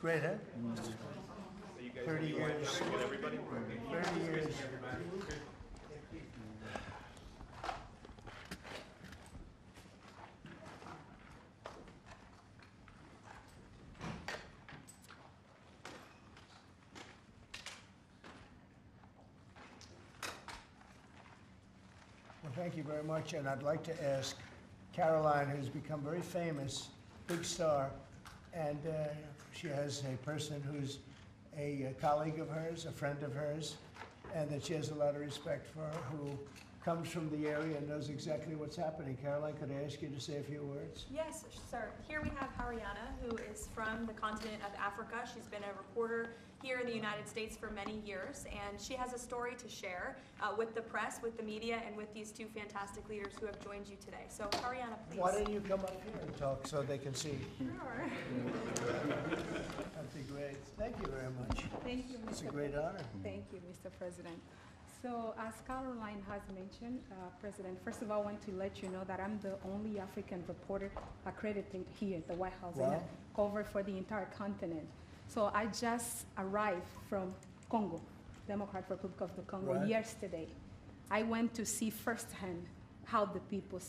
great, huh? 30 years. 30 years. Well, thank you very much, and I'd like to ask Caroline, who's become very famous, big star, and she has a person who's a colleague of hers, a friend of hers, and that she has a lot of respect for, who comes from the area and knows exactly what's happening. Caroline, could I ask you to say a few words? Yes, sir. Here we have Hariana, who is from the continent of Africa. She's been a reporter here in the United States for many years, and she has a story to share with the press, with the media, and with these two fantastic leaders who have joined you today. So, Hariana, please. Why don't you come up here and talk so they can see? Sure. That'd be great. Thank you very much. Thank you, Mr. It's a great honor. Thank you, Mr. President. So, as Caroline has mentioned, President, first of all, I want to let you know that I'm the only African reporter accredited here at the White House and I cover for the entire continent. So I just arrived from Congo, Democratic Republic of the Congo, yesterday. I went to see firsthand how the people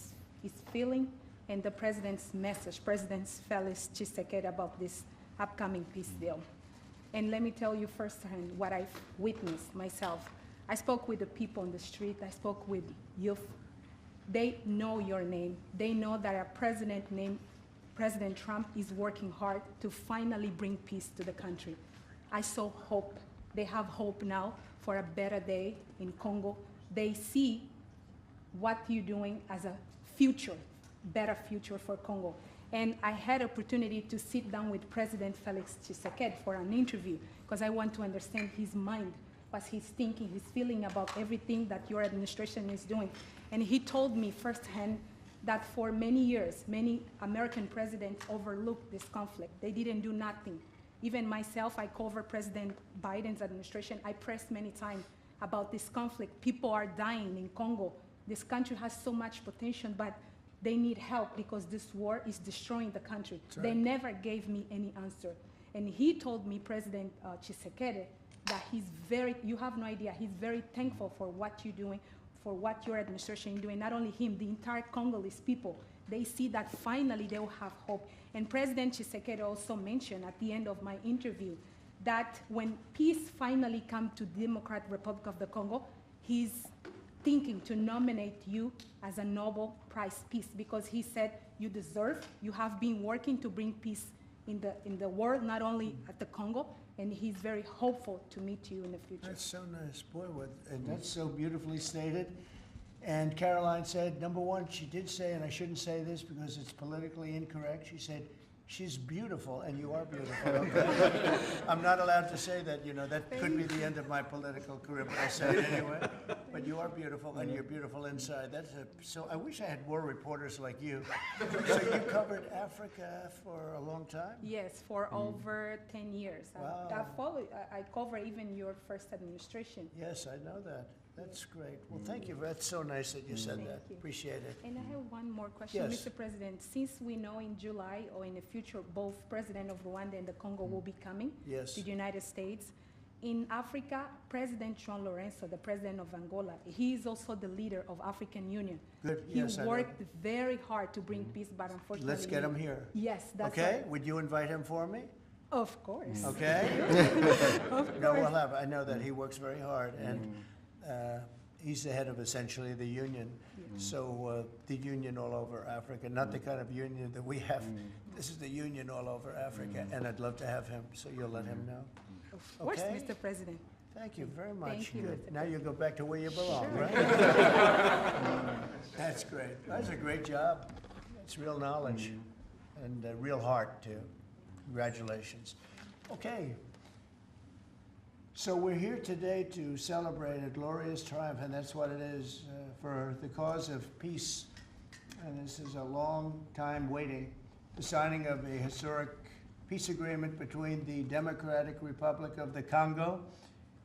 is feeling and the president's message, President Felix Tshisekedi, about this upcoming peace deal. And let me tell you firsthand what I've witnessed myself. I spoke with the people on the street. I spoke with youth. They know your name. They know that a president named President Trump is working hard to finally bring peace to the country. I saw hope. They have hope now for a better day in Congo. They see what you're doing as a future, better future for Congo. And I had opportunity to sit down with President Felix Tshisekedi for an interview because I want to understand his mind, what he's thinking, his feeling about everything that your administration is doing. And he told me firsthand that for many years, many American presidents overlooked this conflict. They didn't do nothing. Even myself, I cover President Biden's administration. I pressed many times about this conflict. People are dying in Congo. This country has so much potential, but they need help because this war is destroying the country. Right. They never gave me any answer. And he told me, President Tshisekedi, that you have no idea, he's very thankful for what you're doing, for what your administration is doing, not only him, the entire Congolese people. They see that finally they will have hope. And President Tshisekedi also mentioned at the end of my interview that when peace finally comes to the Democratic Republic of the Congo, he's thinking to nominate you as a Nobel Prize Peace because he said you deserve, you have been working to bring peace in the world, not only at the Congo, and he's very hopeful to meet you in the future. That's so nice, boy, and that's so beautifully stated. And Caroline said, number one, she did say, and I shouldn't say this because it's politically incorrect, she said, she's beautiful, and you are beautiful. Okay? I'm not allowed to say that, you know, that could be the end of my political career, but I said it anyway. But you are beautiful, and you're beautiful inside. So I wish I had more reporters like you. So you covered Africa for a long time? Yes, for over 10 years. Wow. I cover even your first administration. Yes, I know that. That's great. Well, thank you. That's so nice that you said that. You. Appreciate it. And I have one more question, Yes. Mr. President. Since we know in July or in the future, both President of Rwanda and the Congo will be coming to the United States. In Africa, President João Lourenço, the president of Angola, he is also the leader of African Union. Good. He worked very hard to bring peace, but unfortunately... Let's get him here. Yes, that's okay? right. Would you invite him for me? Of course. Okay? Of course. No, we'll have. I know that he works very hard, and he's the head of essentially the union. So the union all over Africa, not the kind of union that we have. This is the union all over Africa, and I'd love to have him, so you'll let him know. Of course, Okay. Mr. President. Thank you very much. Thank you, Good. Mr. Now you go back to where you belong, Sure. right? That's great. That's a great job. It's real knowledge and real heart, too. Congratulations. Okay. So we're here today to celebrate a glorious triumph, and that's what it is, for the cause of peace. And this is a long time waiting. The signing of a historic peace agreement between the Democratic Republic of the Congo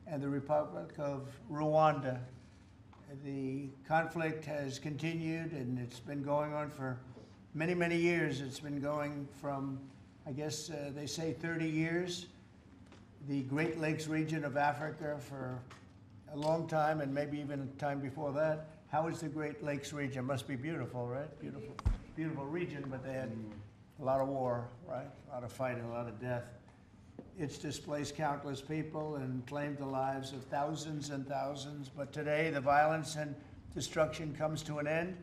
and the Republic of Rwanda. The conflict has continued, and it's been going on for many, many years. It's been going from I guess they say 30 years. The Great Lakes region of Africa for a long time, and maybe even time before that. How is the Great Lakes region? Must be beautiful, right? Beautiful, beautiful region, but they had a lot of war, right? A lot of fighting, a lot of death. It's displaced countless people and claimed the lives of thousands and thousands. But today, the violence and destruction comes to an end,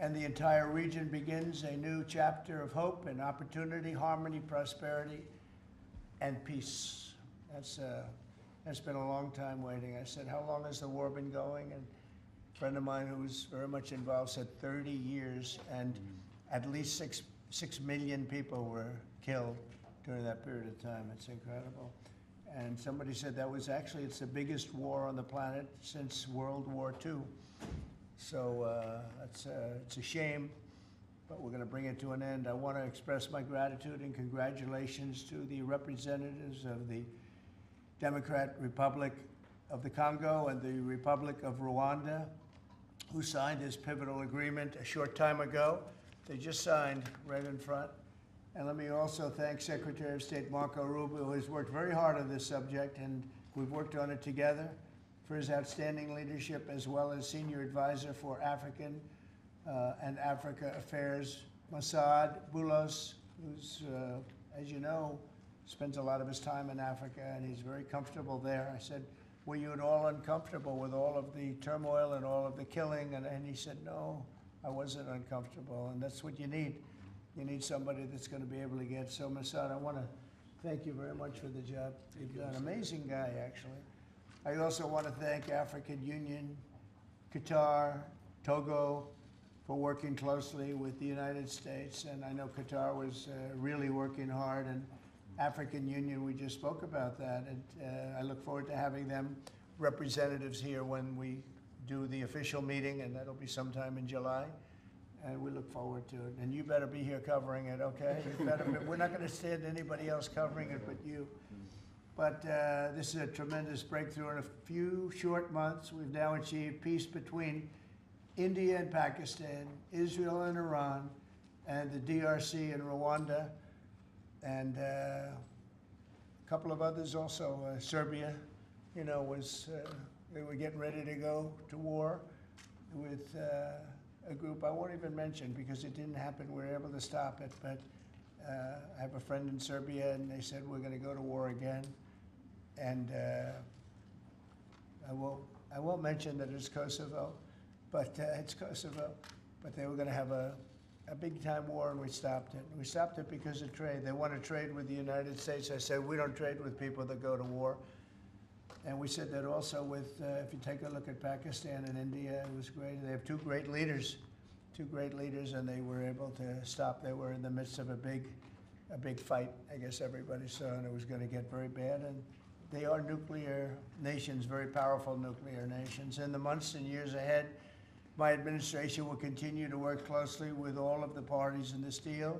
and the entire region begins a new chapter of hope and opportunity, harmony, prosperity, and peace. That's been a long time waiting. I said, how long has the war been going? And a friend of mine who was very much involved said 30 years, and at least 6 million people were killed during that period of time. It's incredible. And somebody said that was actually, it's the biggest war on the planet since World War II. So it's a shame, but we're going to bring it to an end. I want to express my gratitude and congratulations to the representatives of the Democratic Republic of the Congo and the Republic of Rwanda, who signed this pivotal agreement a short time ago. They just signed right in front. And let me also thank Secretary of State Marco Rubio, who has worked very hard on this subject, and we've worked on it together, for his outstanding leadership, as well as Senior Advisor for African and Africa Affairs, Mossad Boulos, who's, as you know, spends a lot of his time in Africa, and he's very comfortable there. I said, were you at all uncomfortable with all of the turmoil and all of the killing? And he said, no, I wasn't uncomfortable, and that's what you need. You need somebody that's going to be able to get. So, Mossad, I want to thank you very much for the job you've done. Amazing guy, actually. I also want to thank African Union, Qatar, Togo, for working closely with the United States. And I know Qatar was really working hard, and African Union, we just spoke about that. And I look forward to having them representatives here when we do the official meeting, and that'll be sometime in July. And we look forward to it. And you better be here covering it, okay? You better be, we're not going to stand anybody else covering it but you. But this is a tremendous breakthrough. In a few short months, we've now achieved peace between India and Pakistan, Israel and Iran, and the DRC and Rwanda, and a couple of others also. Serbia, you know, they were getting ready to go to war with a group I won't even mention because it didn't happen. We were able to stop it, but I have a friend in Serbia, and they said we're going to go to war again. And I won't mention that it's Kosovo, but it's Kosovo. But they were going to have a big time war, and we stopped it. We stopped it because of trade. They want to trade with the United States. I said, we don't trade with people that go to war. And we said that also with, if you take a look at Pakistan and India, it was great. They have two great leaders, and they were able to stop. They were in the midst of a big fight, I guess everybody saw, and it was going to get very bad. And they are nuclear nations, very powerful nuclear nations. In the months and years ahead, my administration will continue to work closely with all of the parties in this deal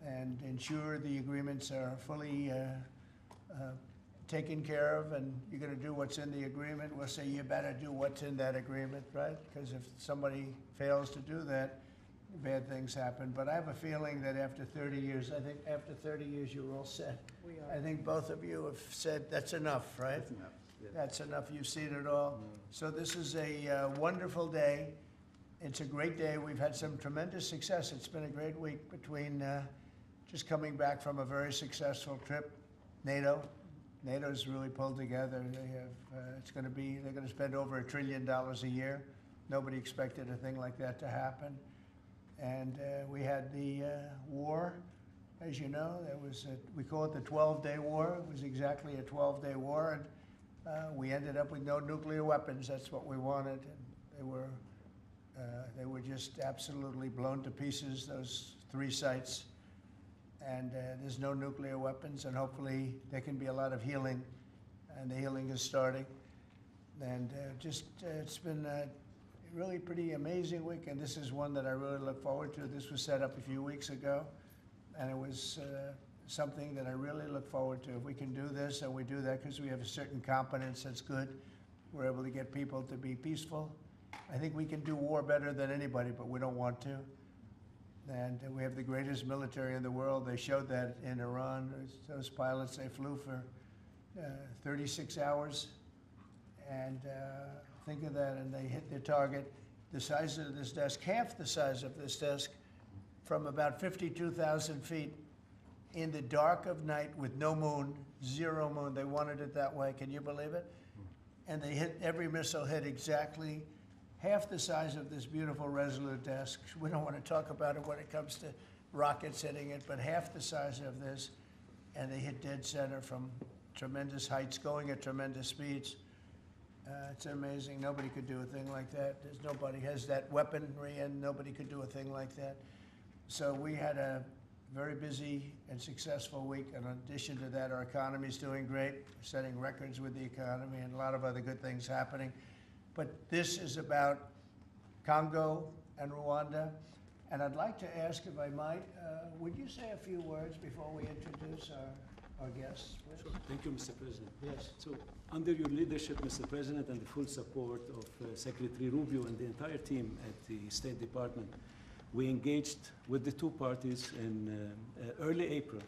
and ensure the agreements are fully taken care of, and you're going to do what's in the agreement. We'll say you better do what's in that agreement, right? Because if somebody fails to do that, bad things happen. But I have a feeling that after 30 years, I think after 30 years you're all set. We are. I think both of you have said that's enough, right? That's enough. Yeah. That's enough. You've seen it all. So this is a wonderful day. It's a great day. We've had some tremendous success. It's been a great week between just coming back from a very successful trip. NATO's really pulled together. They have, they're going to spend over $1 trillion a year. Nobody expected a thing like that to happen. And we had the war, as you know. We call it the 12-day war. It was exactly a 12-day war, and we ended up with no nuclear weapons. That's what we wanted. And they were just absolutely blown to pieces, those 3 sites. And there's no nuclear weapons, and hopefully there can be a lot of healing, and the healing is starting. And it's been a really pretty amazing week, and this is one that I really look forward to. This was set up a few weeks ago, and it was something that I really look forward to. If we can do this, and we do that because we have a certain competence that's good, we're able to get people to be peaceful. I think we can do war better than anybody, but we don't want to. And we have the greatest military in the world. They showed that in Iran. Those pilots, they flew for 36 hours. And think of that, and they hit their target. The size of this desk, half the size of this desk, from about 52,000 feet in the dark of night with no moon, zero moon. They wanted it that way. Can you believe it? And they hit, every missile hit exactly half the size of this beautiful Resolute desk. We don't want to talk about it when it comes to rockets hitting it, but half the size of this. And they hit dead center from tremendous heights, going at tremendous speeds. It's amazing. Nobody could do a thing like that. Nobody has that weaponry, and nobody could do a thing like that. So we had a very busy and successful week. And in addition to that, our economy is doing great, setting records with the economy, and a lot of other good things happening. But this is about Congo and Rwanda. And I'd like to ask, if I might, would you say a few words before we introduce our guests, please? Sure. Thank you, Mr. President. Yes. So, under your leadership, Mr. President, and the full support of Secretary Rubio and the entire team at the State Department, we engaged with the two parties in early April.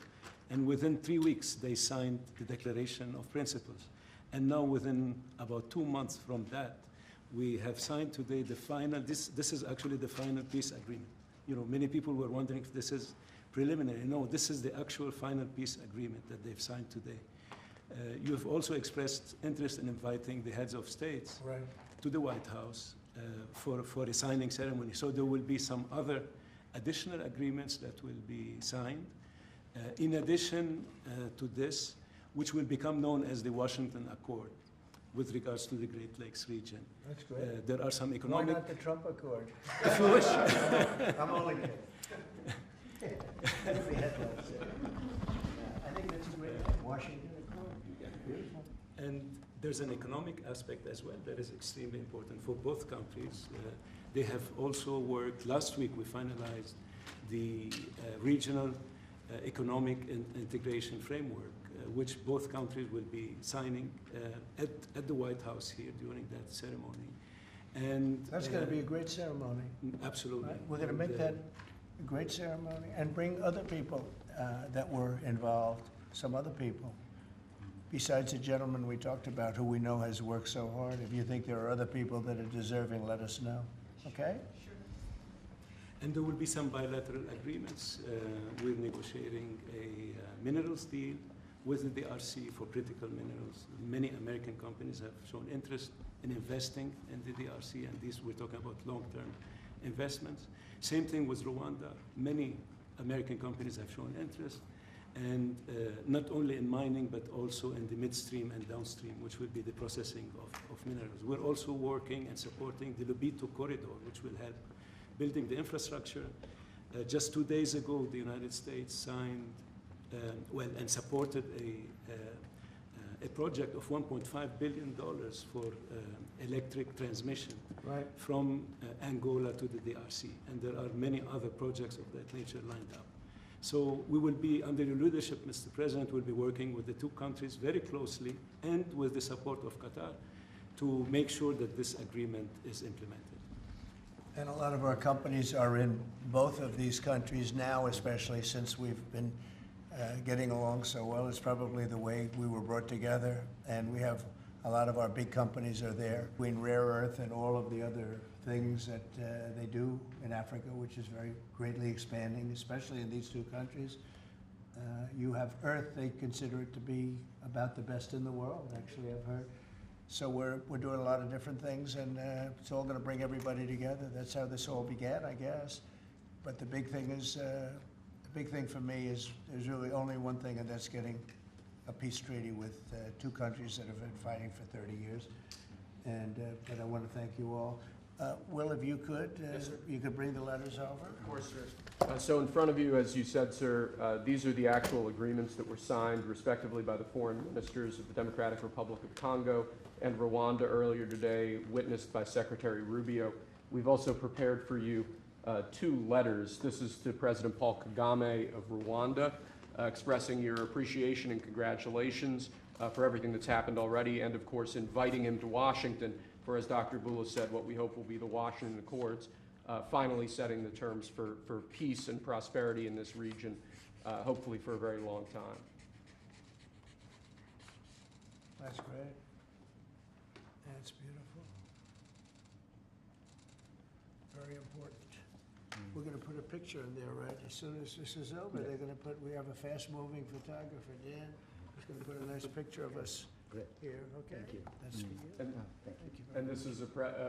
And within 3 weeks, they signed the Declaration of Principles. And now, within about 2 months from that, we have signed today the final, this is actually the final peace agreement. You know, many people were wondering if this is preliminary. No, this is the actual final peace agreement that they've signed today. You have also expressed interest in inviting the heads of states to the White House for a signing ceremony. So there will be some other additional agreements that will be signed. In addition to this, which will become known as the Washington Accord with regards to the Great Lakes region. That's great. There are some economic... Why not the Trump Accord? If you wish. I'm only kidding. Every headline's there. I think that's a great Washington Accord. Beautiful. And there's an economic aspect as well that is extremely important for both countries. They have also worked, last week we finalized the regional economic integration framework, which both countries will be signing at the White House here during that ceremony. And That's going to be a great ceremony. Absolutely. Right? We're going to make that a great ceremony and bring other people that were involved, some other people. Besides the gentleman we talked about who we know has worked so hard, if you think there are other people that are deserving, let us know. Okay? Sure. And there will be some bilateral agreements. We're negotiating a minerals deal with the DRC for critical minerals. Many American companies have shown interest in investing in the DRC, and these we're talking about long-term investments. Same thing with Rwanda. Many American companies have shown interest, and not only in mining, but also in the midstream and downstream, which will be the processing of minerals. We're also working and supporting the Lobito corridor, which will help building the infrastructure. Just 2 days ago, the United States signed, and supported a project of $1.5 billion for electric transmission from Angola to the DRC. And there are many other projects of that nature lined up. So we will be, under your leadership, Mr. President, we'll be working with the two countries very closely and with the support of Qatar to make sure that this agreement is implemented. And a lot of our companies are in both of these countries now, especially since we've been getting along so well. It's probably the way we were brought together, and we have a lot of our big companies are there. Between rare earth and all of the other things that they do in Africa, which is very greatly expanding, especially in these two countries. You have earth, they consider it to be about the best in the world, actually, I've heard. So we're doing a lot of different things, and it's all going to bring everybody together. That's how this all began, I guess. But the big thing is, the big thing for me is there's really only one thing, and that's getting a peace treaty with two countries that have been fighting for 30 years. And but I want to thank you all. Will, if you could, Yes, you could bring the letters over. Of course, sir. So in front of you, as you said, sir, these are the actual agreements that were signed respectively by the foreign ministers of the Democratic Republic of Congo and Rwanda earlier today, witnessed by Secretary Rubio. We've also prepared for you two letters. This is to President Paul Kagame of Rwanda, expressing your appreciation and congratulations for everything that's happened already, and of course inviting him to Washington for, as Dr. Bula said, what we hope will be the Washington Accords. finally setting the terms for peace and prosperity in this region, hopefully for a very long time. That's great. That's beautiful. Very important. We're going to put a picture in there, right? As soon as this is over, they're going to put, we have a fast-moving photographer, Dan. He's going to put a nice picture of us here. Okay. Thank you. That's good. And, Thank you. Thank you very and much. this is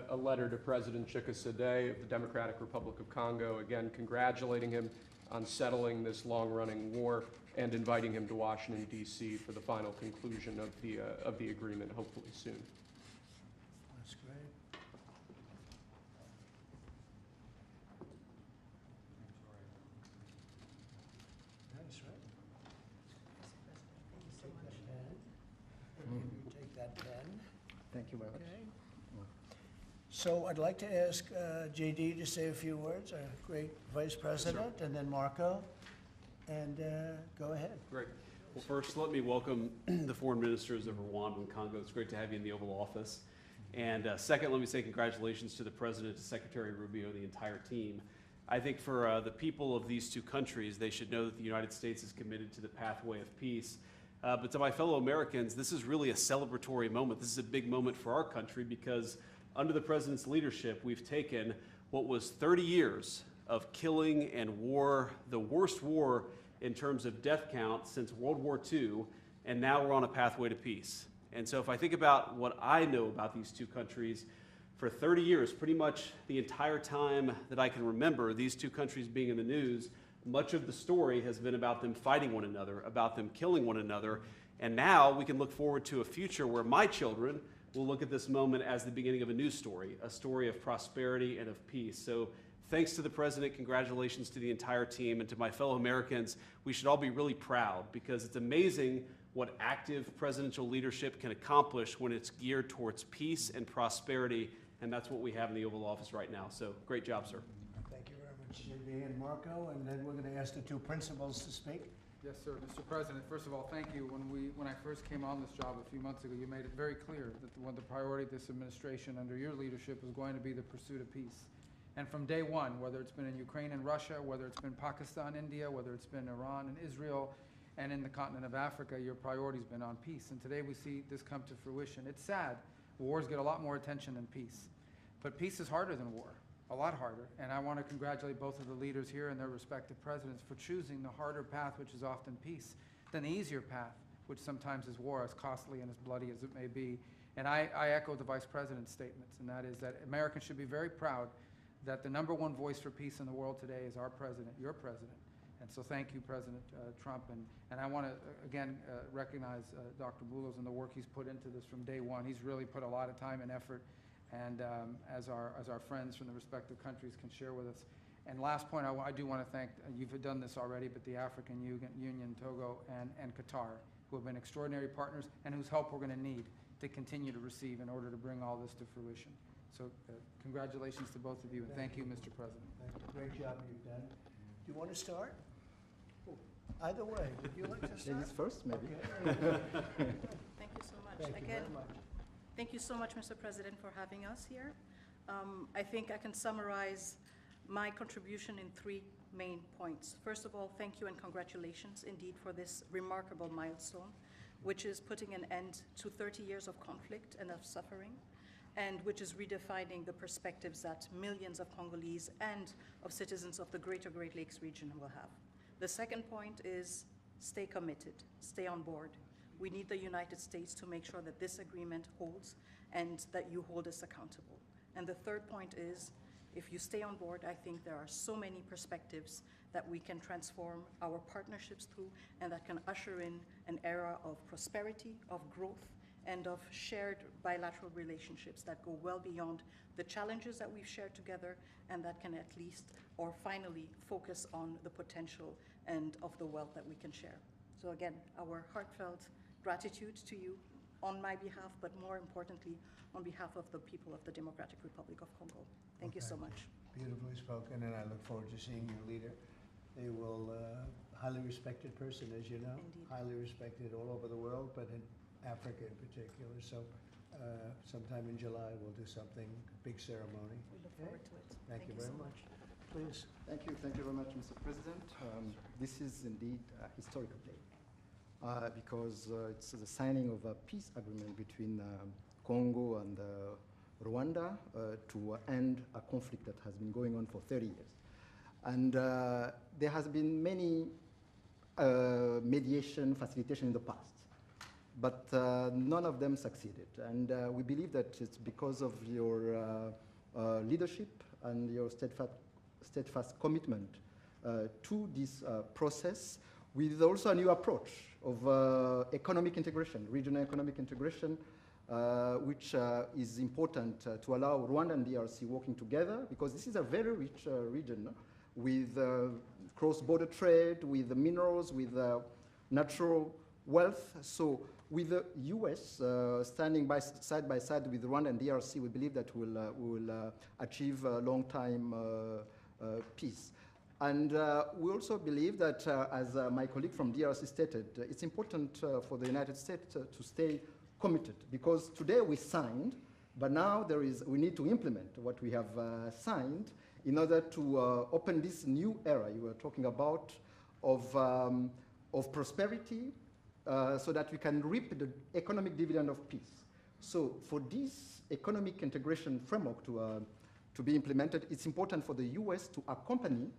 a letter to President Chikisade of the Democratic Republic of Congo, again congratulating him on settling this long-running war and inviting him to Washington, D.C. for the final conclusion of the agreement, hopefully soon. That's great. Nice, right? Take that pen. Thank you very much. Okay. So I'd like to ask JD to say a few words, our great Vice President, and then Marco, and go ahead. Great. Well, first, let me welcome the foreign ministers of Rwanda and Congo. It's great to have you in the Oval Office. And second, let me say congratulations to the President, to Secretary Rubio, the entire team. I think for the people of these two countries, they should know that the United States is committed to the pathway of peace. But to my fellow Americans, this is really a celebratory moment. This is a big moment for our country because under the President's leadership, we've taken what was 30 years of killing and war, the worst war in terms of death count since World War II, and now we're on a pathway to peace. And so if I think about what I know about these two countries, for 30 years, pretty much the entire time that I can remember these two countries being in the news, much of the story has been about them fighting one another, about them killing one another, and now we can look forward to a future where my children will look at this moment as the beginning of a new story, a story of prosperity and of peace. So thanks to the President, congratulations to the entire team, and to my fellow Americans, we should all be really proud because it's amazing what active presidential leadership can accomplish when it's geared towards peace and prosperity, and that's what we have in the Oval Office right now. So great job, sir. Thank you very much, JD and Marco, and then we're going to ask the two principals to speak. Yes, sir. Mr. President, first of all, thank you. When I first came on this job a few months ago, you made it very clear that the priority of this administration under your leadership was going to be the pursuit of peace. And from day one, whether it's been in Ukraine and Russia, whether it's been Pakistan, India, whether it's been Iran and Israel, and in the continent of Africa, your priority's been on peace. And today we see this come to fruition. It's sad. Wars get a lot more attention than peace. But peace is harder than war, a lot harder. And I want to congratulate both of the leaders here and their respective presidents for choosing the harder path, which is often peace, than the easier path, which sometimes is war, as costly and as bloody as it may be. And I echo the Vice President's statements, and that is that Americans should be very proud that the #1 voice for peace in the world today is our president, your president. And so thank you, President Trump. And I want to, again, recognize Dr. Boulos and the work he's put into this from day one. He's really put a lot of time and effort, and as our friends from the respective countries can share with us. And last point, I do want to thank, you've done this already, but the African Union, Togo, and Qatar, who have been extraordinary partners and whose help we're going to need to continue to receive in order to bring all this to fruition. So congratulations to both of you, and thank you, Mr. President. Thank you. Great job you've done. Do you want to start? Either way, would you like to start? Ladies first, maybe. Okay. Thank you so much. Thank you Again, very much. thank you so much, Mr. President, for having us here. I think I can summarize my contribution in 3 main points. First of all, thank you and congratulations indeed for this remarkable milestone, which is putting an end to 30 years of conflict and of suffering, and which is redefining the perspectives that millions of Congolese and of citizens of the greater Great Lakes region will have. The second point is stay committed, stay on board. We need the United States to make sure that this agreement holds and that you hold us accountable. And the third point is, if you stay on board, I think there are so many perspectives that we can transform our partnerships through and that can usher in an era of prosperity, of growth, and of shared bilateral relationships that go well beyond the challenges that we've shared together, and that can at least, or finally, focus on the potential and of the wealth that we can share. So again, our heartfelt gratitude to you on my behalf, but more importantly, on behalf of the people of the Democratic Republic of Congo. Thank you so much. Beautifully spoken, and I look forward to seeing your leader. They will, highly respected person, as you know. Indeed. Highly respected all over the world, but in Africa in particular. So Sometime in July, we'll do something, big ceremony. We look Okay? forward to it. Thank you very so much. Please. Thank you very much, Mr. President. This is indeed a historical day because it's the signing of a peace agreement between Congo and Rwanda to end a conflict that has been going on for 30 years. And there has been many mediation, facilitation in the past, but none of them succeeded. And we believe that it's because of your leadership and your steadfast commitment to this process, with also a new approach of economic integration, regional economic integration, which is important to allow Rwanda and DRC working together, because this is a very rich region, no? With cross-border trade, with the minerals, with natural wealth. So with the US standing side by side with Rwanda and DRC, we believe that we will achieve a long-time peace. And we also believe that, as my colleague from DRC stated, it's important for the United States to stay committed, because today we signed, but now we need to implement what we have signed in order to open this new era you were talking about of prosperity, so that we can reap the economic dividend of peace. So for this economic integration framework to be implemented, it's important for the US to accompany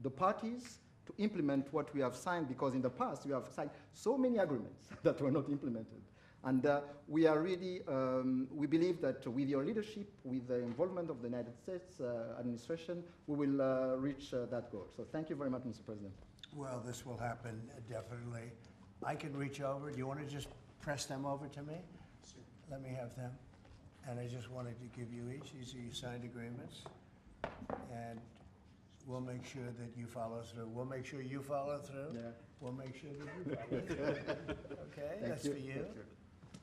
the parties to implement what we have signed, because in the past we have signed so many agreements that were not implemented. And we are really, we believe that with your leadership, with the involvement of the United States administration, we will reach that goal. So thank you very much, Mr. President. Well, this will happen definitely. I can reach over. Do you want to just press them over to me? Sure. Let me have them. And I just wanted to give you each. These are your signed agreements. And we'll make sure that you follow through. We'll make sure you follow through. Yeah. We'll make sure that you follow through. Okay, Thank that's you. for you. Thank you.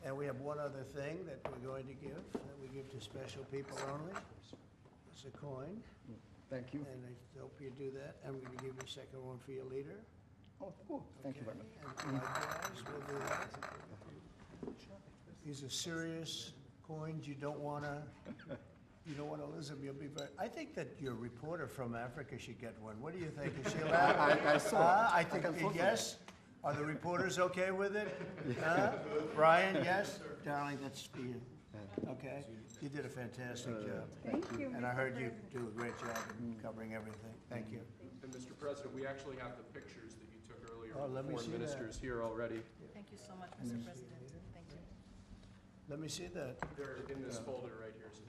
And we have one other thing that we're going to give, that we give to special people only. It's a coin, Thank you. and I hope you do that. I'm going to give you a second one for your leader. Oh, cool. Thank you very much. And likewise, we'll do that. These are serious coins. You don't want to lose them. You'll be very. I think that your reporter from Africa should get one. What do you think? Is she allowed? I saw. I think yes. Are the reporters okay with it? Brian, yes? Darling, that's for you. Okay? You did a fantastic job. Thank you. And I Mr. heard you President. do a great job in covering everything. Thank you. And Mr. President, we actually have the pictures that you took earlier Oh, of the let me foreign see that. ministers here already. Thank you so much, Mr. President. Thank you. Let me see that. They're in this folder right here, sir.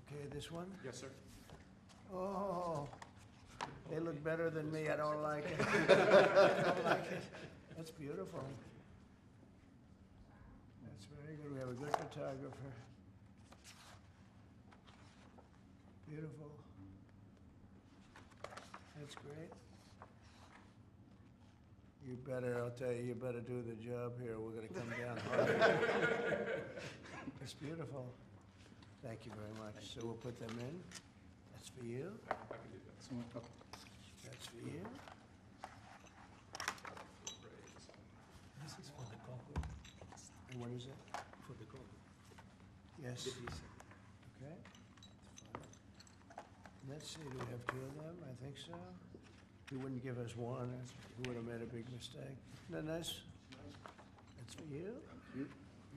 Okay, this one? Yes, sir. Oh, they look better than me. I don't like it. I don't like it. That's beautiful. That's very good. We have a good photographer. Beautiful. That's great. You better, I'll tell you, you better do the job here. We're gonna come down hard. It's beautiful. Thank you very much. So we'll put them in. That's for you. I can do that. That's for you. This is for the Congo. And what is it? For the Congo. Yes. The visa. Okay. Let's see, do we have two of them? I think so. He wouldn't give us one. He would have made a big mistake. Isn't that nice? That's for you.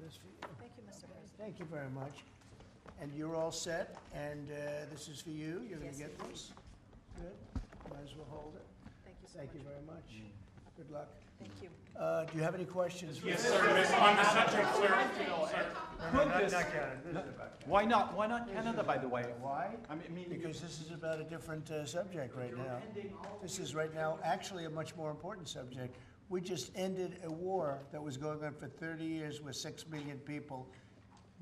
That's for you. Thank you, Mr. President. Thank you very much. And you're all set, and this is for you. You're gonna Yes, get it is. this? Good. Might as well hold it. Thank you so Thank you much. very much. Good luck. Thank you. Do you have any questions? Yes, sir. On the subject, sir. No, not Canada. This is about Why not? Why not Canada, by the way? Why? I mean, Because this is about a different subject right now. This is right now actually a much more important subject. We just ended a war that was going on for 30 years where 6 million people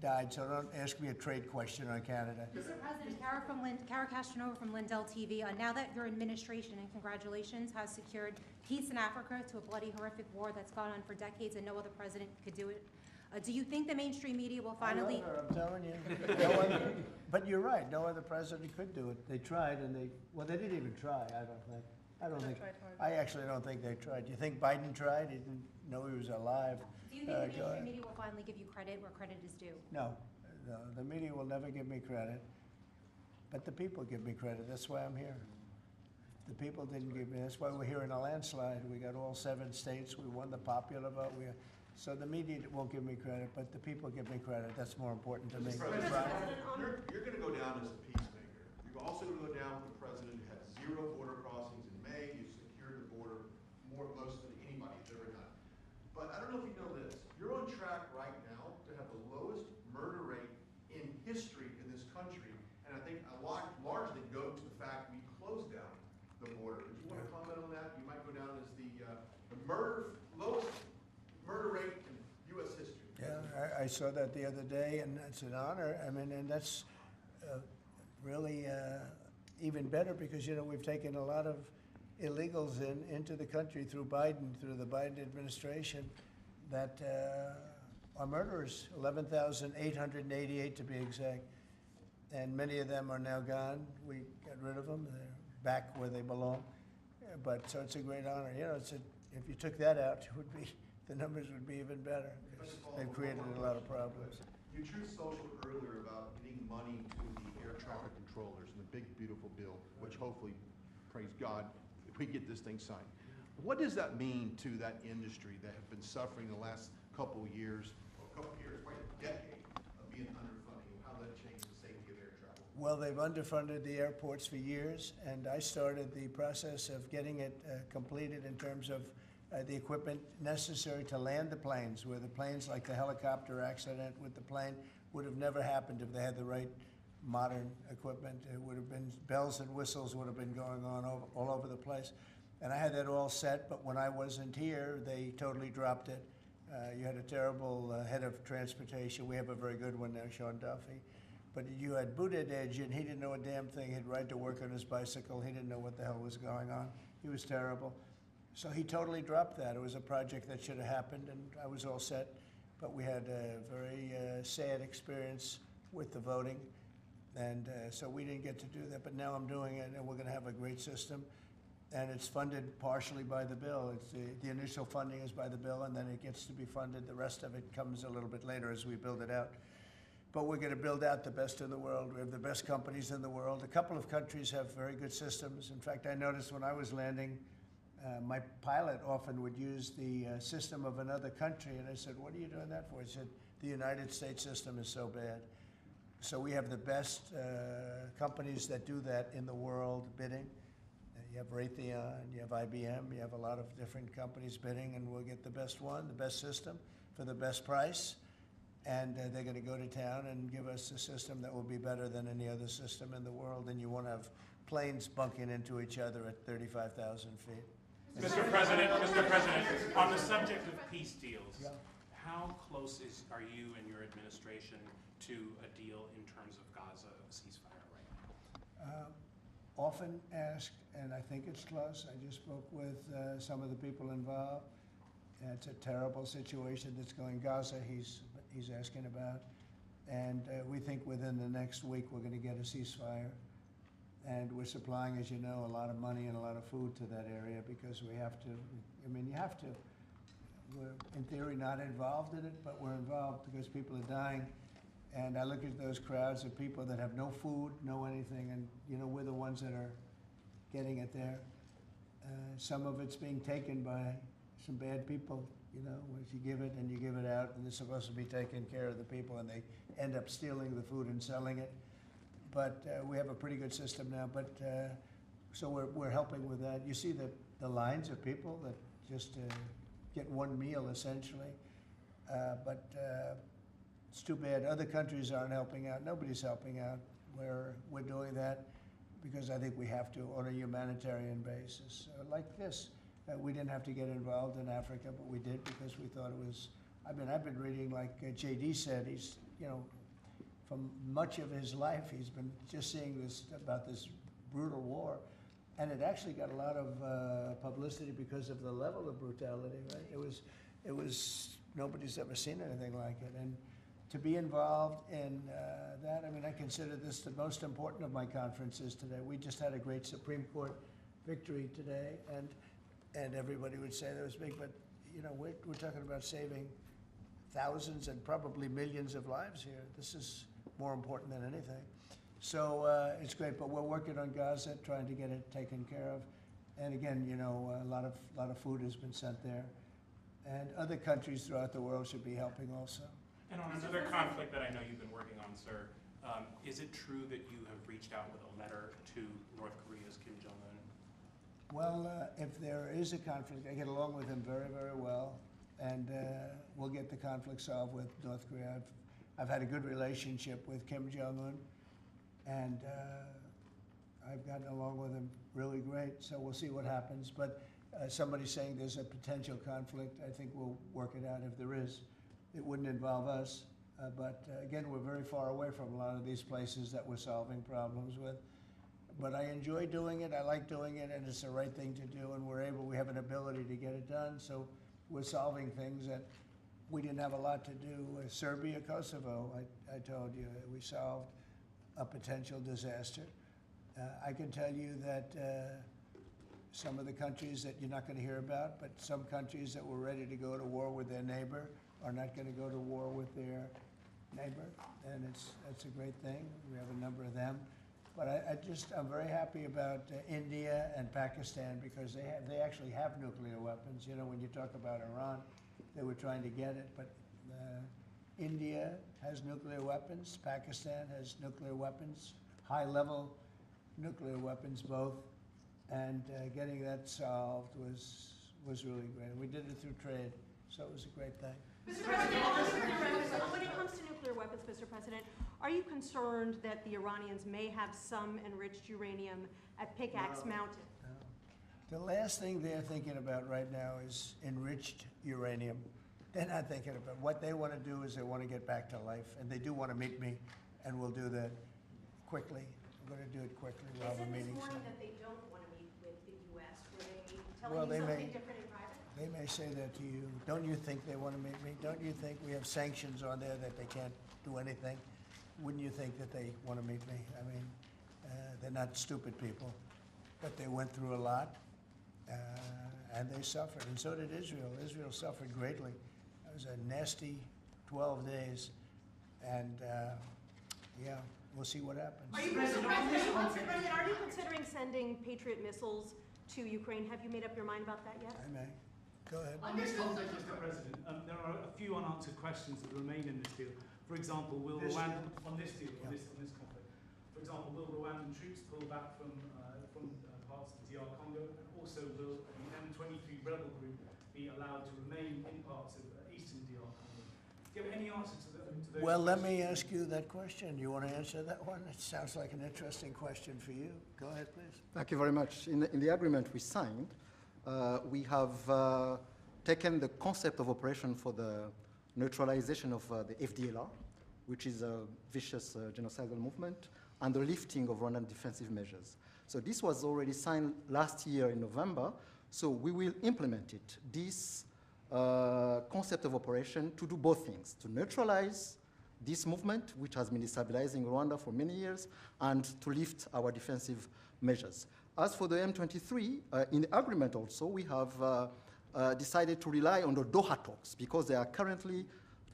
died, so don't ask me a trade question on Canada. Mr. President, Kara Castronova from Lindell TV. Now that your administration, and congratulations, has secured peace in Africa to a bloody, horrific war that's gone on for decades and no other president could do it, do you think the mainstream media will finally... I love her, I'm telling you. No other, but you're right, no other president could do it. They tried and they didn't even try, I don't think. I don't They think, tried hard. I actually don't think they tried. Do you think Biden tried? He didn't know he was alive. Do you think the Go mainstream ahead. media will finally give you credit where credit is due? No, no, the media will never give me credit, but the people give me credit. That's why I'm here. The people didn't give me, that's why we're here in a landslide. We got all 7 states, we won the popular vote. So the media won't give me credit, but the people give me credit. That's more important to me. You're going to go down as a peacemaker. You're also going to go down with the president who had 0 border crossings in May. You secured the border most than anybody's ever done. But I don't know if you know this. You're on track right now to have the lowest murder rate in history in this country. And I think a lot largely go to the fact we closed down the border. Did you want to comment on that? You might go down as the lowest murder rate in U.S. history. Yeah, I saw that the other day, and it's an honor. I mean, and that's really even better because, you know, we've taken a lot of illegals into the country through the Biden administration that are murderers, 11,888 to be exact. And many of them are now gone. We got rid of them. They're back where they belong. But so it's a great honor. You know, if you took that out, the numbers would be even better. They've created a lot of problems. You Truth Social earlier about getting money to the air traffic controllers and the big, beautiful bill, which hopefully, praise God, if we get this thing signed. What does that mean to that industry that have been suffering the last couple of years, quite a decade of being underfunding? How that changed the safety of air travel? Well, they've underfunded the airports for years, and I started the process of getting it completed in terms of the equipment necessary to land the planes, where the planes, like the helicopter accident with the plane, would have never happened if they had the right modern equipment. It would have been, bells and whistles would have been going on all over the place. And I had that all set, but when I wasn't here, they totally dropped it. You had a terrible head of transportation. We have a very good one now, Sean Duffy. But you had Buttigieg, and he didn't know a damn thing. He'd ride to work on his bicycle. He didn't know what the hell was going on. He was terrible. So he totally dropped that. It was a project that should have happened, and I was all set. But we had a very sad experience with the voting, and so we didn't get to do that. But now I'm doing it, and we're going to have a great system. And it's funded partially by the bill. It's the initial funding is by the bill, and then it gets to be funded. The rest of it comes a little bit later as we build it out. But we're going to build out the best in the world. We have the best companies in the world. A couple of countries have very good systems. In fact, I noticed when I was landing, my pilot often would use the system of another country, and I said, "What are you doing that for?" He said, "The United States system is so bad." So we have the best companies that do that in the world bidding. You have Raytheon, you have IBM, you have a lot of different companies bidding, and we'll get the best one, the best system for the best price. And they're going to go to town and give us a system that will be better than any other system in the world, and you won't have planes bunking into each other at 35,000 feet. Mr. President, on the subject of peace deals, Yeah. how close are you and your administration to a deal in terms of Gaza, of a ceasefire right now? Often asked, and I think it's close. I just spoke with some of the people involved. It's a terrible situation that's going Gaza, he's asking about. And we think within the next week we're going to get a ceasefire. And we're supplying, as you know, a lot of money and a lot of food to that area because we have to, I mean, you have to. We're, in theory, not involved in it, but we're involved because people are dying. And I look at those crowds of people that have no food, no anything, and, you know, we're the ones that are getting it there. Some of it's being taken by some bad people, you know, if you give it and you give it out, and they're supposed to be taking care of the people, and they end up stealing the food and selling it. But we have a pretty good system now, but so we're helping with that. You see the lines of people that just get one meal, essentially. But it's too bad. Other countries aren't helping out. Nobody's helping out. We're doing that because I think we have to on a humanitarian basis. Like this, we didn't have to get involved in Africa, but we did because we thought it was, I mean, I've been reading, like J.D. said, he's, you know, from much of his life, he's been just seeing this, about this brutal war. And it actually got a lot of publicity because of the level of brutality, right? It was, nobody's ever seen anything like it. And to be involved in that, I mean, I consider this the most important of my conferences today. We just had a great Supreme Court victory today, and everybody would say that was big, but you know, we're talking about saving thousands and probably millions of lives here. This is more important than anything. So it's great, but we're working on Gaza, trying to get it taken care of. And again, you know, a lot of food has been sent there, and other countries throughout the world should be helping also. And on another conflict that I know you've been working on, sir, is it true that you have reached out with a letter to North Korea's Kim Jong-un? Well, if there is a conflict, I get along with him very, very well, and we'll get the conflict solved with North Korea. I've had a good relationship with Kim Jong-un, and I've gotten along with him really great, so we'll see what happens. But somebody's saying there's a potential conflict. I think we'll work it out if there is. It wouldn't involve us, but again, we're very far away from a lot of these places that we're solving problems with. But I enjoy doing it, I like doing it, and it's the right thing to do, and we have an ability to get it done, so we're solving things that we didn't have a lot to do. Serbia, Kosovo, I told you, we solved a potential disaster. I can tell you that some of the countries that you're not going to hear about, but some countries that were ready to go to war with their neighbor are not going to go to war with their neighbor, and that's a great thing. We have a number of them. But I'm very happy about India and Pakistan because they actually have nuclear weapons. You know, when you talk about Iran, they were trying to get it, but India has nuclear weapons, Pakistan has nuclear weapons, high-level nuclear weapons both, and getting that solved was really great. We did it through trade, so it was a great thing. Mr. President, when it comes to nuclear weapons, Mr. President, are you concerned that the Iranians may have some enriched uranium at Pickaxe Mountain? No. The last thing they're thinking about right now is enriched uranium. They're not thinking about what they want to do is they want to get back to life, and they do want to meet me, and we'll do that quickly. We're going to do it quickly. We'll have a meeting. They said this morning that they don't want to meet with the U.S. Were they telling you something different in private? They may say that to you. Don't you think they want to meet me? Don't you think we have sanctions on there that they can't do anything? Wouldn't you think that they want to meet me? I mean, they're not stupid people, but they went through a lot, and they suffered, and so did Israel. Israel suffered greatly. It was a nasty 12 days, and yeah, we'll see what happens. Are you, Mr. President, are you considering sending Patriot missiles to Ukraine? Have you made up your mind about that yet? I may. Go ahead. On this context, Mr. President, there are a few unanswered questions that remain in this deal. For example, will Rwandan on this conflict? For example, will Rwandan troops pull back from parts of the DR Congo, and also will the M23 rebel group be allowed to remain in parts of eastern DR Congo? Do you have any answer to those? Well, let me ask you that question. You want to answer that one? It sounds like an interesting question for you. Go ahead, please. Thank you very much. In the agreement we signed, we have taken the concept of operation for the neutralization of the FDLR, which is a vicious genocidal movement, and the lifting of Rwandan defensive measures. So this was already signed last year in November, so we will implement it. This concept of operation to do both things, to neutralize this movement, which has been destabilizing Rwanda for many years, and to lift our defensive measures. As for the M23, in the agreement also, we have decided to rely on the Doha talks, because there are currently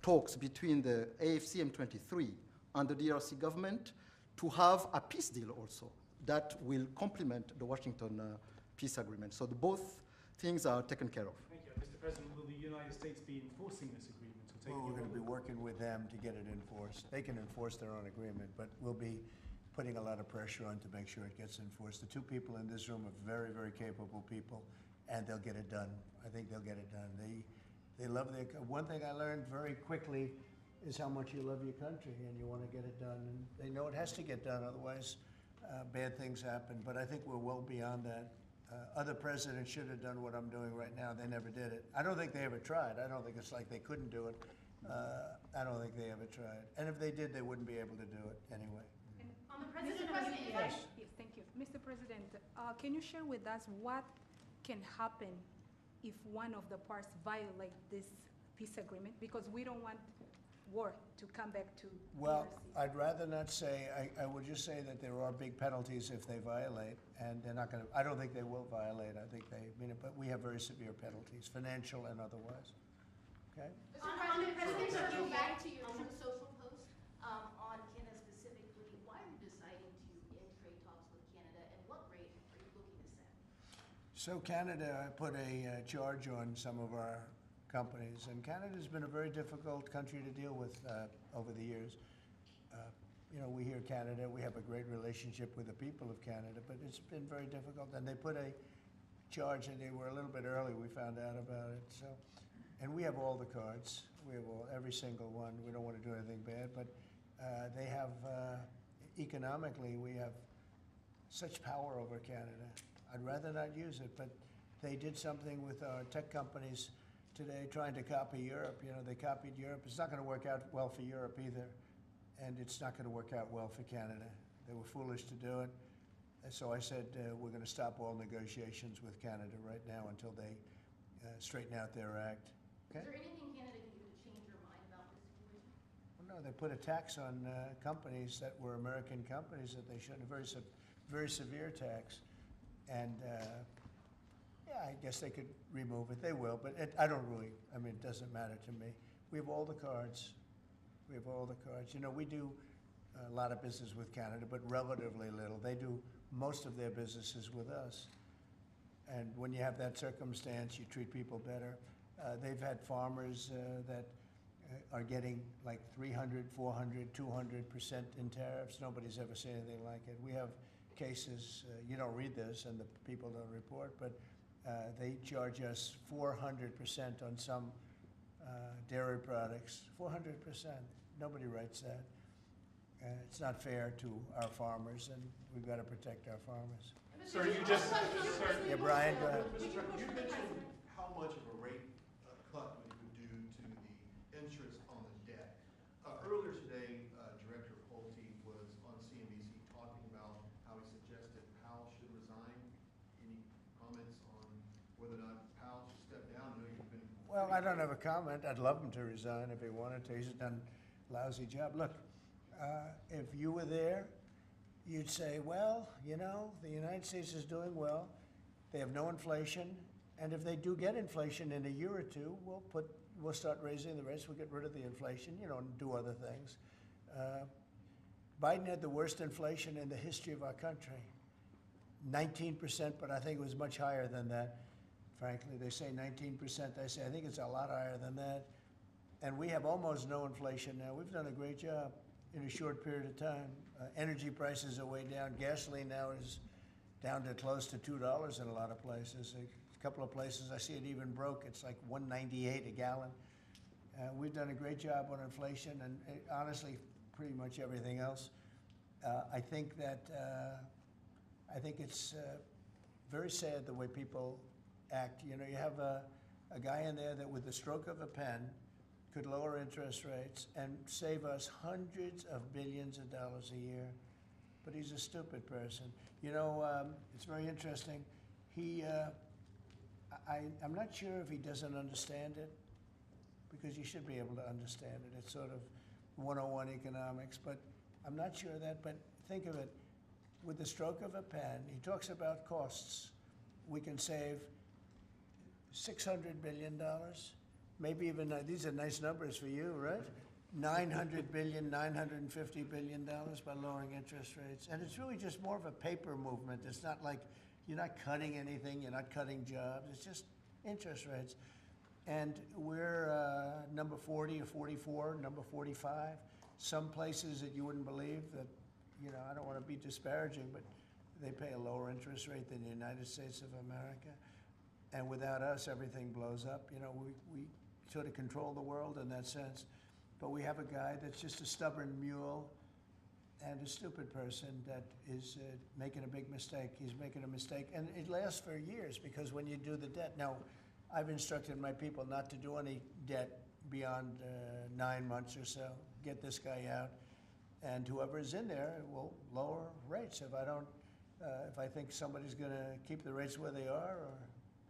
talks between the AFC M23 and the DRC government to have a peace deal also that will complement the Washington peace agreement. So both things are taken care of. Thank you. Mr. President, will the United States be enforcing this agreement? Well, we're going to be working with them to get it enforced. They can enforce their own agreement, but we'll be putting a lot of pressure on to make sure it gets enforced. The two people in this room are very, very capable people, and they'll get it done. I think they'll get it done. They love their, one thing I learned very quickly is how much you love your country and you want to get it done. And they know it has to get done, otherwise bad things happen. But I think we're well beyond that. Other presidents should have done what I'm doing right now. They never did it. I don't think they ever tried. I don't think it's like they couldn't do it. I don't think they ever tried. And if they did, they wouldn't be able to do it anyway. And on the President, yes, thank you. Mr. President, can you share with us what can happen if one of the parts violate this peace agreement? Because we don't want war to come back to Well, DRC? I'd rather not say. I would just say that there are big penalties if they violate, and they're not going to. I don't think they will violate. I think they mean it, but we have very severe penalties, financial and otherwise. Okay. On the President, to go back to your Truth Social post on Canada specifically, why are you deciding to end trade talks with Canada, and what rate are you looking to set? So Canada put a charge on some of our companies, and Canada's been a very difficult country to deal with over the years. You know, we hear Canada, we have a great relationship with the people of Canada, but it's been very difficult. And they put a charge, and they were a little bit early, we found out about it. So, and we have all the cards. We have every single one. We don't want to do anything bad, but they have, economically, we have such power over Canada. I'd rather not use it, but they did something with our tech companies today trying to copy Europe. You know, they copied Europe. It's not going to work out well for Europe either, and it's not going to work out well for Canada. They were foolish to do it. And so I said, we're going to stop all negotiations with Canada right now until they straighten out their act. Okay? Is there anything Canada can do to change your mind about this situation? Well, no, they put a tax on companies that were American companies that they shouldn't, very severe tax. And yeah, I guess they could remove it. They will, but I don't really, I mean, it doesn't matter to me. We have all the cards. We have all the cards. You know, we do a lot of business with Canada, but relatively little. They do most of their businesses with us. And when you have that circumstance, you treat people better. They've had farmers that are getting like 300, 400, 200% in tariffs. Nobody's ever seen anything like it. We have cases, you don't read this and the people don't report, but they charge us 400% on some dairy products. 400%. Nobody writes that. It's not fair to our farmers, and we've got to protect our farmers. Sir, you just, Yeah, Brian, go ahead. Mr. President, you mentioned how much of a rate cut we would do to the interest on the debt. Earlier today, Director Pulte was on CNBC talking about how he suggested Powell should resign. Any comments on whether or not Powell should step down? I know you've been. Well, I don't have a comment. I'd love him to resign if he wanted to. He's done a lousy job. Look, if you were there, you'd say, well, you know, the United States is doing well. They have no inflation. And if they do get inflation in a year or two, we'll start raising the rates. We'll get rid of the inflation, you know, and do other things. Biden had the worst inflation in the history of our country. 19%, but I think it was much higher than that. Frankly, they say 19%. I say, I think it's a lot higher than that. And we have almost no inflation now. We've done a great job in a short period of time. Energy prices are way down. Gasoline now is down to close to $2 in a lot of places. A couple of places I see it even broke. It's like $1.98 a gallon. We've done a great job on inflation and honestly, pretty much everything else. I think it's very sad the way people act. You know, you have a guy in there that with the stroke of a pen could lower interest rates and save us hundreds of billions of dollars a year. But he's a stupid person. You know, it's very interesting. I'm not sure if he doesn't understand it, because you should be able to understand it. It's sort of 101 economics, but I'm not sure of that. But think of it, with the stroke of a pen, he talks about costs. We can save $600 billion, maybe even, these are nice numbers for you, right? $900 billion, $950 billion by lowering interest rates. And it's really just more of a paper movement. It's not like you're not cutting anything, you're not cutting jobs, it's just interest rates. And we're number 40 or 44, number 45. Some places that you wouldn't believe that, you know, I don't want to be disparaging, but they pay a lower interest rate than the United States of America. And without us, everything blows up. You know, we sort of control the world in that sense. But we have a guy that's just a stubborn mule and a stupid person that is making a big mistake. He's making a mistake. And it lasts for years, because when you do the debt, now, I've instructed my people not to do any debt beyond 9 months or so. Get this guy out. And whoever is in there will lower rates. If I don't, if I think somebody's going to keep the rates where they are or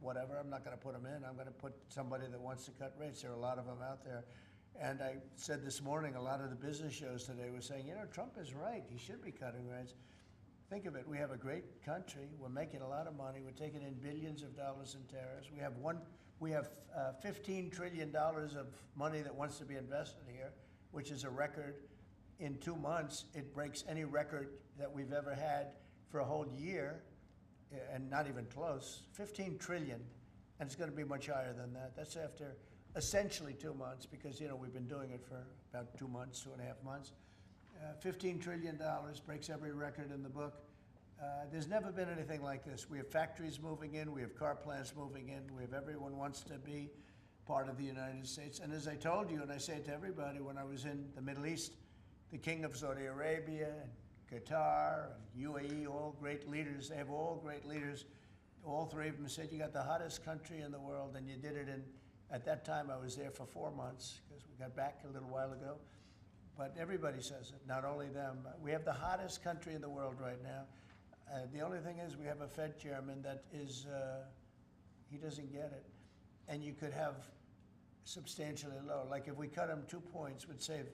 whatever, I'm not going to put them in. I'm going to put somebody that wants to cut rates. There are a lot of them out there. And I said this morning, a lot of the business shows today were saying, you know, Trump is right. He should be cutting rates. Think of it. We have a great country. We're making a lot of money. We're taking in billions of dollars in tariffs. We have $15 trillion of money that wants to be invested here, which is a record. In 2 months, it breaks any record that we've ever had for a whole year, and not even close. 15 trillion, and it's going to be much higher than that. That's after essentially 2 months, because, you know, we've been doing it for about 2 months, 2.5 months. $15 trillion breaks every record in the book. There's never been anything like this. We have factories moving in, we have car plants moving in, we have everyone wants to be part of the United States. And as I told you, and I say it to everybody, when I was in the Middle East, the King of Saudi Arabia, and Qatar, and UAE, all great leaders, they have all great leaders. All three of them said, you got the hottest country in the world, and you did it in, at that time I was there for 4 months, because we got back a little while ago. But everybody says it, not only them. We have the hottest country in the world right now. The only thing is we have a Fed chairman that is, he doesn't get it. And you could have substantially lower. Like if we cut him 2 points, would save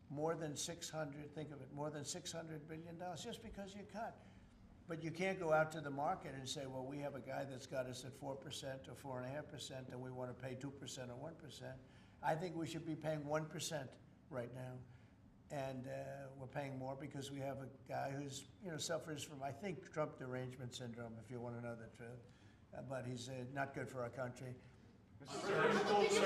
more than 600, think of it, more than $600 billion just because you cut. But you can't go out to the market and say, well, we have a guy that's got us at 4% or 4.5%, and we want to pay 2% or 1%. I think we should be paying 1% right now. And we're paying more because we have a guy who's, you know, suffers from, I think, Trump derangement syndrome, if you want to know the truth. But he's not good for our country. The president of UK.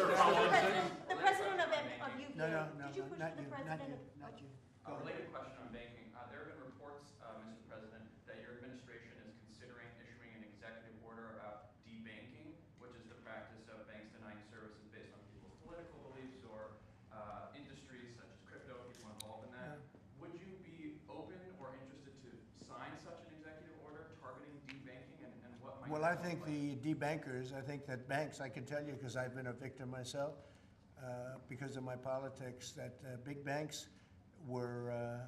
No, Did you push not the you, president? not you. A related question on banking. There have been reports, Mr. President, that your administration is considering issuing an executive order about debanking, which is the practice of banks denying services based on people's political beliefs or industries such as crypto, people involved in that. Would you be open or interested to sign such an executive order targeting debanking, and what might Well, that I think look like? the debankers, I think that banks, I can tell you because I've been a victim myself, because of my politics, that big banks were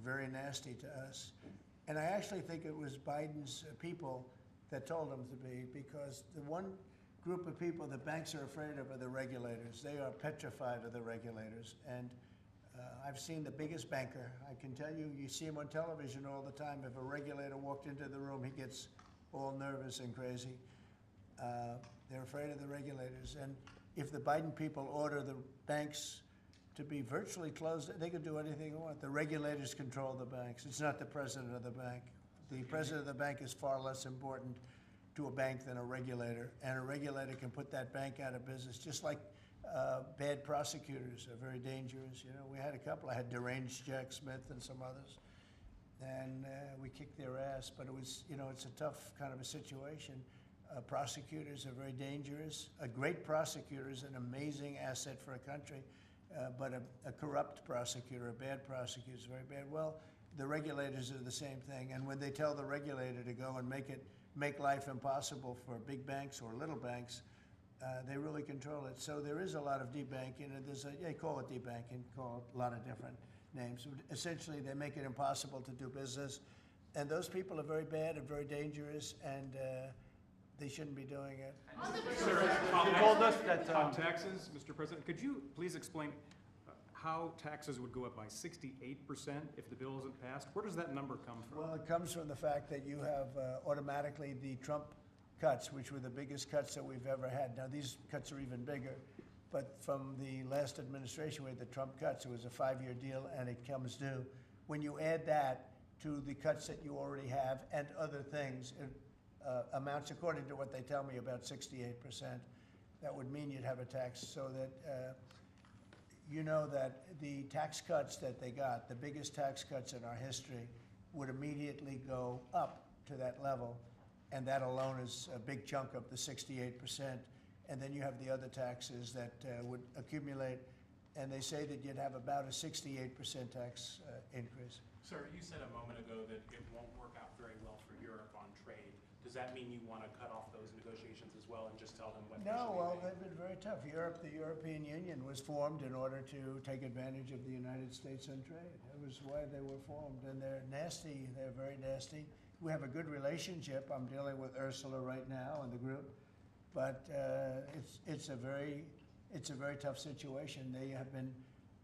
very nasty to us. And I actually think it was Biden's people that told them to be, because the one group of people that banks are afraid of are the regulators. They are petrified of the regulators. And I've seen the biggest banker. I can tell you, you see him on television all the time. If a regulator walked into the room, he gets all nervous and crazy. They're afraid of the regulators. And if the Biden people order the banks to be virtually closed, they can do anything they want. The regulators control the banks. It's not the president of the bank. The president of the bank is far less important to a bank than a regulator. And a regulator can put that bank out of business, just like bad prosecutors are very dangerous. You know, we had a couple. I had deranged Jack Smith and some others. And we kicked their ass, but it was, you know, it's a tough kind of a situation. Prosecutors are very dangerous. A great prosecutor is an amazing asset for a country, but a corrupt prosecutor, a bad prosecutor is very bad. Well, the regulators are the same thing, and when they tell the regulator to go and make life impossible for big banks or little banks, they really control it. So there is a lot of debanking, and they call it debanking, call it a lot of different names. Essentially, they make it impossible to do business, and those people are very bad and very dangerous, and they shouldn't be doing it. Sir, you told us that on taxes, Mr. President, could you please explain how taxes would go up by 68% if the bill isn't passed? Where does that number come from? Well, it comes from the fact that you have automatically the Trump cuts, which were the biggest cuts that we've ever had. Now, these cuts are even bigger, but from the last administration, we had the Trump cuts. It was a 5-year deal, and it comes due. When you add that to the cuts that you already have and other things, it amounts, according to what they tell me, about 68%. That would mean you'd have a tax, so that you know that the tax cuts that they got, the biggest tax cuts in our history, would immediately go up to that level, and that alone is a big chunk of the 68%. And then you have the other taxes that would accumulate, and they say that you'd have about a 68% tax increase. Sir, you said a moment ago that it won't work out very well for Europe on trade. Does that mean you want to cut off those negotiations as well and just tell them what? No, well, they've been very tough. The European Union was formed in order to take advantage of the United States on trade. That was why they were formed, and they're nasty. They're very nasty. We have a good relationship. I'm dealing with Ursula right now and the group, but it's a very it's a very tough situation. They have been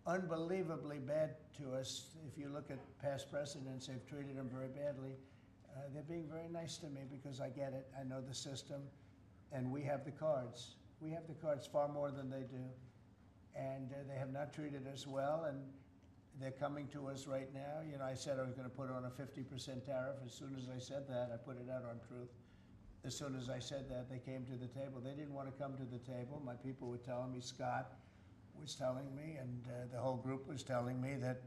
unbelievably bad to us. If you look at past presidents, they've treated them very badly. They're being very nice to me because I get it. I know the system, and we have the cards. We have the cards far more than they do, and they have not treated us well, and they're coming to us right now. You know, I said I was going to put on a 50% tariff. As soon as I said that, I put it out on Truth. As soon as I said that, they came to the table. They didn't want to come to the table. My people were telling me, Scott was telling me, and the whole group was telling me that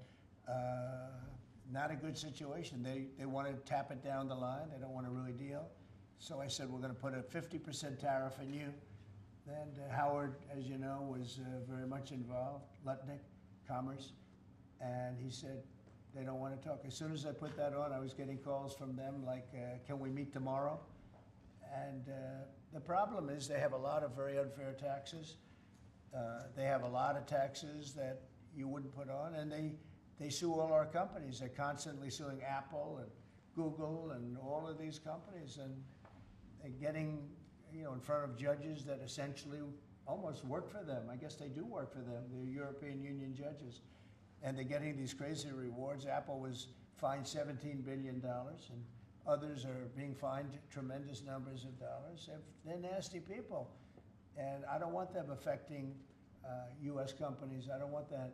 not a good situation. They want to tap it down the line. They don't want to really deal. So I said, we're going to put a 50% tariff on you. And Howard, as you know, was very much involved, Lutnick, Commerce, and he said, they don't want to talk. As soon as I put that on, I was getting calls from them like, can we meet tomorrow? And the problem is they have a lot of very unfair taxes. They have a lot of taxes that you wouldn't put on, and they sue all our companies. They're constantly suing Apple and Google and all of these companies, and they're getting, you know, in front of judges that essentially almost work for them. I guess they do work for them. They're European Union judges, and they're getting these crazy rewards. Apple was fined $17 billion, and others are being fined tremendous numbers of dollars. They're nasty people, and I don't want them affecting U.S. companies. I don't want that.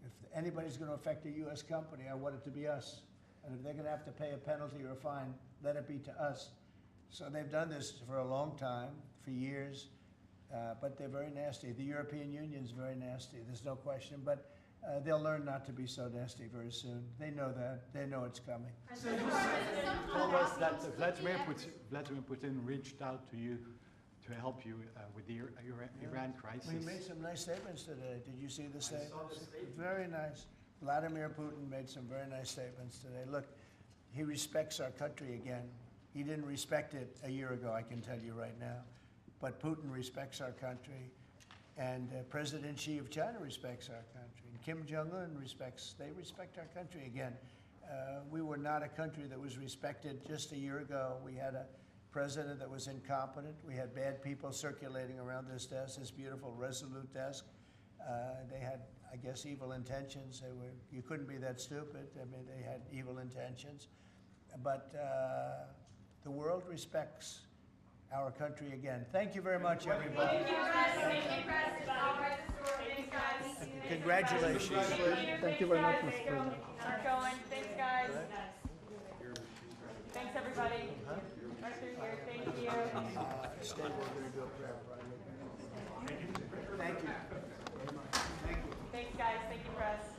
If anybody's going to affect a U.S. company, I want it to be us. And if they're going to have to pay a penalty or a fine, let it be to us. So they've done this for a long time, for years, but they're very nasty. The European Union's very nasty, there's no question, but they'll learn not to be so nasty very soon. They know that. They know it's coming. So you told us that Vladimir Putin reached out to you to help you with the Iran crisis. He made some nice statements today. Did you see the statements? Very nice. Vladimir Putin made some very nice statements today. Look, he respects our country again. He didn't respect it a year ago, I can tell you right now. But Putin respects our country. And President Xi of China respects our country. And Kim Jong-un they respect our country again. We were not a country that was respected just a year ago. We had a president that was incompetent. We had bad people circulating around this desk, this beautiful Resolute desk. They had, I guess, evil intentions. You couldn't be that stupid. I mean, they had evil intentions. But the world respects our country again. Thank you very much, everybody. Thank you, President. Thank you, President. I'll write the story. Thanks, guys. Congratulations. Thank you very much, Mr. President. Keep going. Thanks, guys. Thanks, everybody. Right through here. Thank you. Stay, we're going to do a prayer project. Thank you very much. Thank you. Thanks, guys. Thank you, press.